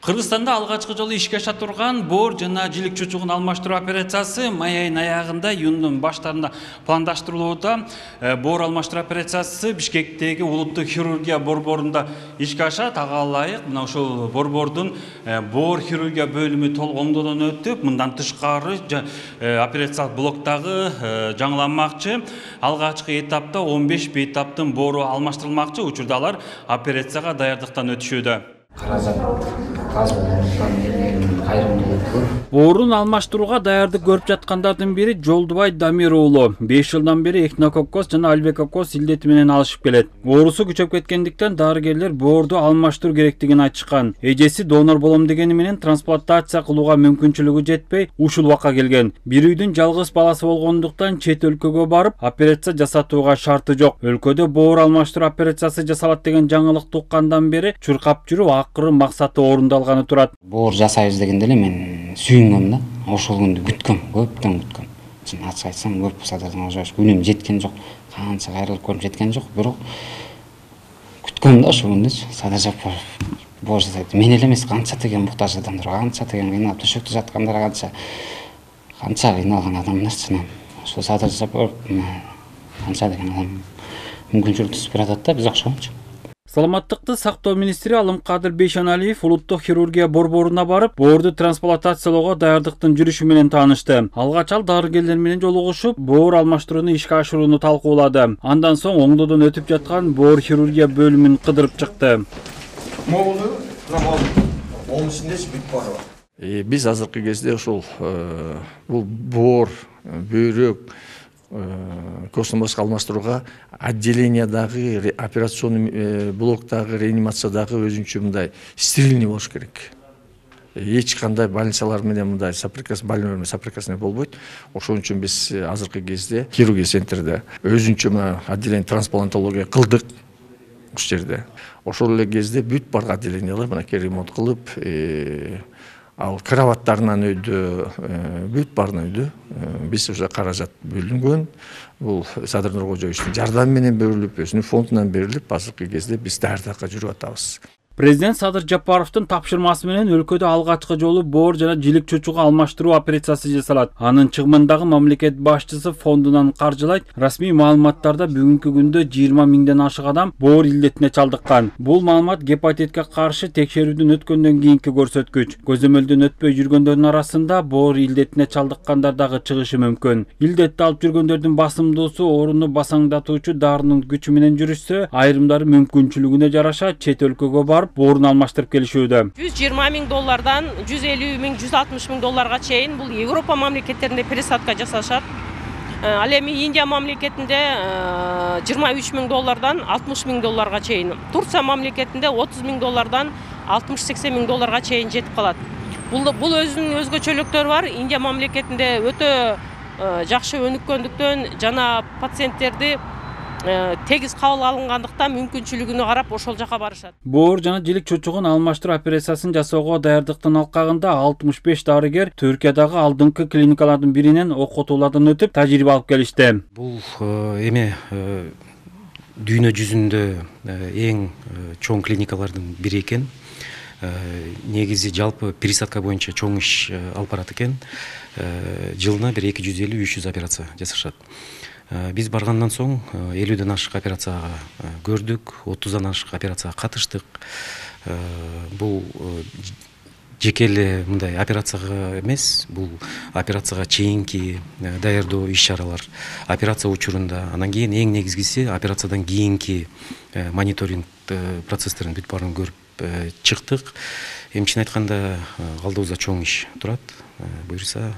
Кыргызстанда алгачкы жолу ишке аша турган боор жана жилик чучугун алмаштыруу операциясы май айынын аягында июндун баштарында пландаштырылууда. Боор алмаштыруу операциясы Бишкектеги улуттук хирургия борборунда ишке ашат. Ага ылайык мына ушул борбордун боор хирургия бөлүмү толук оңдодон өтүп, мындан тышкары операциялык блоктагы жаңыланмакчы. Алгачкы этапта 15 бейтаптын боору алмаштырылмакчы. Учурда алар операцияга даярдыктан өтүшүүдө. Боорун алмаштырууга даярдык көрүп жаткандардын бири Жолдубай Дамир уулу. 5 жылдан бери эхинококкоз жана альбекоккоз илдети менен алышып келет. Оорусу күчөп кеткендиктен дарыгерлер боорду алмаштыруу керектигин айтышкан. Эжеси донор болом дегени менен трансплантация кылууга мүмкүнчүлүгү жетпей, ушул убакка келген. Бир үйдүн жалгыз баласы болгондуктан чет өлкөгө барып, операция жасатууга шарты жок. Өлкөдө боор алмаштыруу операциясы жасалат деген жаңылык туккандан бери чуркап жүрүп, акыры максаты орундалганы турат. Боор жасайбыз дегенде эле мен сүйүнгөм да. Ошол күндү күткөм, көптөн күткөм. Чын ачык айтсам, көп садардан ошош күнүм жеткен жок. Канча кайрылып көрүп жеткен жок, бирок күткөм да ошол күндү. Садар жаппай боор жасайт. Мен эле эмес, канча деген муктаж адамдар, канча деген кыйналып төшөктө жаткандар, канча кыйналган адамдар чынын. Ошол садар жаппай канча деген адам мүмкүнчүлүк түзүп берет да, биз окшогончу. Саламаттыкты сактоо министри Алымкадыр Бейшаналиев улуттук хирургия борборуна барып, боорду трансплантациялоого даярдыктын жүрүшү менен таанышты. Алгач ал дарыгерлер менен жолугушуп, боор алмаштырууну ишке ашырууну талкуулады. Андан соң оңдодон өтүп жаткан боор хирургия бөлүмүн кыдырып чыкты. Моолу, моолун ичиндечи бүт баары бар. Биз азыркы кезде ушул бул боор, бөйрөк, көстөн башка алмаштырууга отделениядагы операционный блоктагы реанимациядагы өзүнчө мындай стерильный болуш керек. Эч кандай больницалар менен мындай соприкасный болбойт. Ошон үчүн биз азыркы кезде хирургия центрде өзүнчө мына отделение трансплантология кылдык ушул жерде. Ошол эле кезде бүт бар отделениялар мына ремонт кылып, ал кроваттарынан өйдө, бүт барын өйдө. Биз уже каражат бөлүнгөн. Бул Садыр Нуркожоевичтин жардамы менен берилип, өзүнүн фондунан берилип, азыркы кезде биз даярдыкка жүрүп атабыз. Президент Садыр Жапаровдун тапшырмасы менен өлкөдө алгачкы жолу боор жана жилик чучугу алмаштыруу операциясы жасалат. Анын чыгымындагы мамлекет башчысы фондунан каржылайт. Расмий маалыматтарда бүгүнкү күндө 20 миңден ашык адам боор илдетине чалдыккан. Бул маалымат гепатитке каршы текшерүүдөн өткөндөн кийинки көрсөткүч. Көзөмөлдөн өтпөй жүргөндөрдүн арасында боор илдетине чалдыккандар дагы чыгышы мүмкүн. Илдетти алып жүргөндөрдүн басымдуусу орунду басаңдатуучу дарынын күчү менен жүрүшсө, айрымдары мүмкүнчүлүгүнө жараша чет өлкөгө барып боорун алмаштырып келишүүдө. 120 миң доллардан 150 миң, 160 миң долларга чейин бул Европа мамлекеттеринде пересадка жасашат. Ал эми Индия мамлекетинде 23 миң доллардан 60 миң долларга чейин. Турция мамлекетинде 30 миң доллардан 60-80 миң долларга чейин жетип калат. Бул өзүнүн өзгөчөлүктөрү бар. Индия мамлекетинде өтө жакшы өнүккөндүктөн жана пациенттерди тегиз кабыл алынгандыктан мүмкүнчүлүгүнө карап ошол жака барышат. Боор жана жилик чучугун алмаштыруу операциясын жасоого даярдыктын алкагында 65 дарыгер Түркиядагы алдыңкы клиникалардын биринен окутуулардан өтүп, тажрыйба алып келишти. Бул эми дүйнө жүзүндө эң чоң клиникалардын бири экен. Негизи жалпы пересадка боюнча чоң иш алып барат экен. Жылына бир 250-300 операция жасашат. Биз баргандан соң 50ден ашык операцияга көрдүк, 30дан ашык операцияга катыштык. Бул жеке эле мындай операцияга эмес, бул операцияга чейинки даярдоо иш-чаралар, операция учурунда, анан кийин эң негизгиси операциядан кийинки мониторинг процесстерин бүт баарын көрүп чыктык. Эмчине айтканда алдыбызда чоң иш турат. Буюрса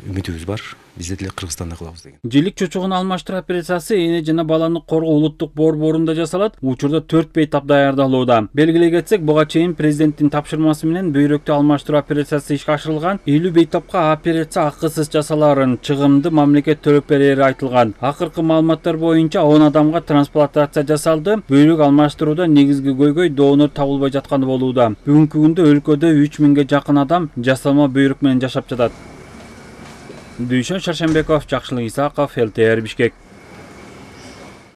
үмүтүбүз бар. Бизде деле Кыргызстанда кылабыз деген. Жилик чучугун алмаштыруу операциясы эне жана баланы коргоо улуттук борборунда жасалат. Учурда 4 бейтап даярдалууда. Белгилей кетсек, буга чейин президенттин тапшырмасы менен бөйрөктү алмаштыруу операциясы ишке ашырылган. 50 бейтапка операция акысыз жасаларын, чыгымды мамлекет төлөп берери айтылган. Акыркы маалыматтар боюнча 10 адамга трансплантация жасалды. Бөйрөк алмаштырууда негизги көйгөй донор табылбай жатканы болууда. Бүгүнкү күндө өлкөдө 3 миңге жакын адам жасалма бөйрөк менен жашап жатат. Дүйшөн Шаршенбеков, Жакшылык Исаков, ЛТР Бишкек.